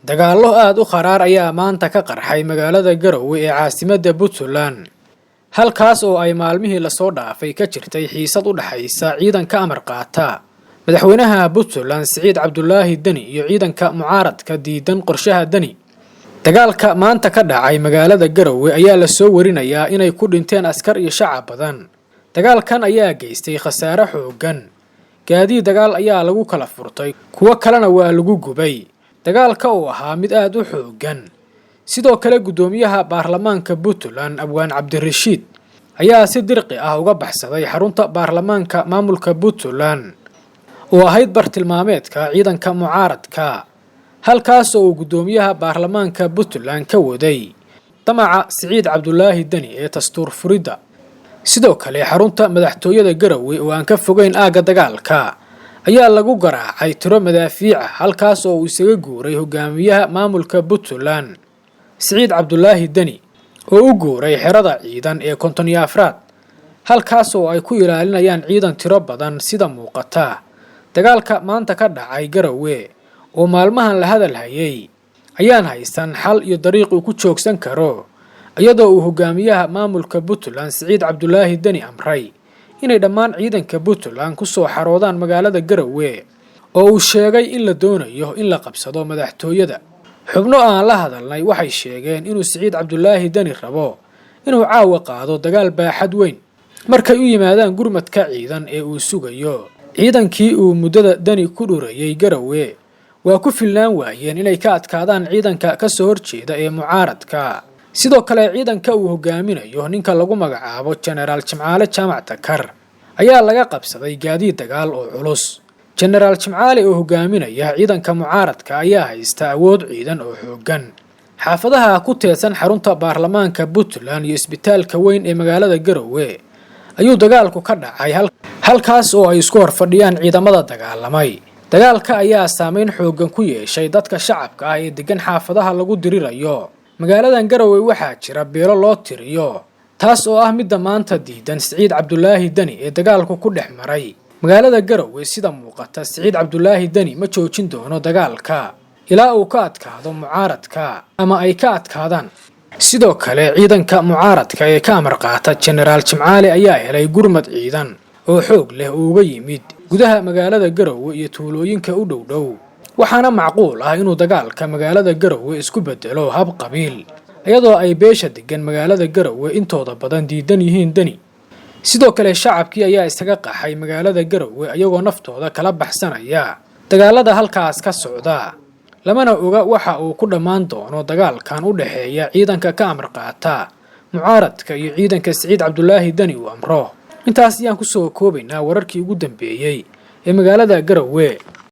dagaallo aad u qaraar ayaa maanta ka qarxay magaalada Garowe ee caasimadda Puntland halkaas oo ay maalmihii la soo dhaafay ka jirtay xiisad u dhaxaysa ciidanka amar qaata madaxweynaha Puntland Siciid Cabdullaahi Dani iyo ciidanka mucaaradka diidan qorshaha Dani. Dagaalka maanta ka dhacay magaalada Garowe ayaa la soo warinayaa inay ku dhinteen askar iyo shacab badan. Dagaalkan ayaa geystay khasaare xooggan. Gaadiid dagaal ayaa lagu kala furtay, kuwa kalena waa lagu gubay. Dagaalka oo ahaa mid aad u xooggan. Sidoo kale gudoomiyaha baarlamaanka Puntland Abwaan Cabdirashiid ayaa si dirqi ah uga baxsaday xarunta baarlamaanka maamulka Puntland oo ahayd bartilmaameedka ciidanka mucaaradka. Halkaas oo gudoomiyaha baarlamaanka Puntland ka waday damaca Siciid Cabdullaahi Dani ee dastuur furidda. Sidoo kale xarunta madaxtooyada Garowe oo aan ka fogeyn aaga dagaalka ayaa lagu garaacay tiro madaafiic ah halkaas oo uu isaga guuray hogaamiyaha maamulka Puntland Siciid Cabdullaahi Dani oo u guuray xerada ciidan ee Konton-iyo-afraad halkaas oo ay ku ilaalinayaan ciidan tiro badan sida muuqata. Dagaalka maanta ka dhacay Garowe oo maalmahan la hadal hayay ayaan haysan xal iyo dariiq uu ku joogsan karo iyadoo uu hogaamiyaha maamulka Puntland Siciid Cabdullaahi Dani amray inay dhammaan ciidanka Puntland ku soo xaroodaan magaalada Garowe oo uu sheegay in la doonayo in la qabsado madaxtooyada. Xubno aan la hadalnay waxay sheegeen inuu Siciid Cabdullaahi Dani rabo inuu caawa qaado dagaal baaxad weyn markay u yimaadaan gurmadka ciidan ee uu sugayo. Ciidankii uu muddada Dani ku dhurayay Garowe waa ku filnaan waayeen inay ka adkaadaan ciidanka ka soo horjeeda ee mucaaradka. Sidoo kale ciidanka uu hogaaminayo ninka lagu magacaabo General Jimcaale Jaamac Takar ayaa laga qabsaday gaadiid dagaal oo culus. General Jimcaale oo hogaaminaya ciidanka mucaaradka ayaa haysta awood ciidan oo xooggan. Xaafadaha ku teedsan xarunta baarlamaanka Puntland iyo isbitaalka weyn ee magaalada Garowe ayuu dagaalku ka dhacay halkaas oo ay isku horfadhiyaan ciidamada dagaalamay. Dagaalka ayaa saameyn xooggan ku yeeshay dadka shacabka ah ee degan xaafadaha lagu dirirayo. Magaaladan Garowe waxaa jira beelo loo tiriyo taas oo ah midda maanta diidan Siciid Cabdullaahi Dani ee dagaalku ku dhex maray. Magaalada Garowe sida muuqata Siciid Cabdullaahi Dani ma joojin doono dagaalka ilaa uu ka adkaado mucaaradka ama ay ka adkaadaan. Sidoo kale ciidanka mucaaradka ee ka amar qaata General Jimcaale ayaa helay gurmad ciidan oo xoog leh oo uga yimid gudaha magaalada Garowe iyo tuulooyinka u dhow. Waxaana macquul ah inuu dagaalka magaalada Garowe isku bedelo hab qabiil iyadoo ay beesha degan magaalada Garowe intooda badan diidan yihiin Dani. Sidoo kale shacabkii ayaa isaga qaxay magaalada Garowe ayagoo naftooda kala baxsanaya dagaalada halkaas ka socda. Lamana oga waxa uu ku dhamaan doono dagaalkan u dhaxeeya ciidanka ka amar qaata mucaaradka iyo ciidanka Siciid Cabdullaahi Dani uu amro. Intaas ayaan ku soo koobaynaa wararkii ugu dambeeyay ee magaalada Garowe.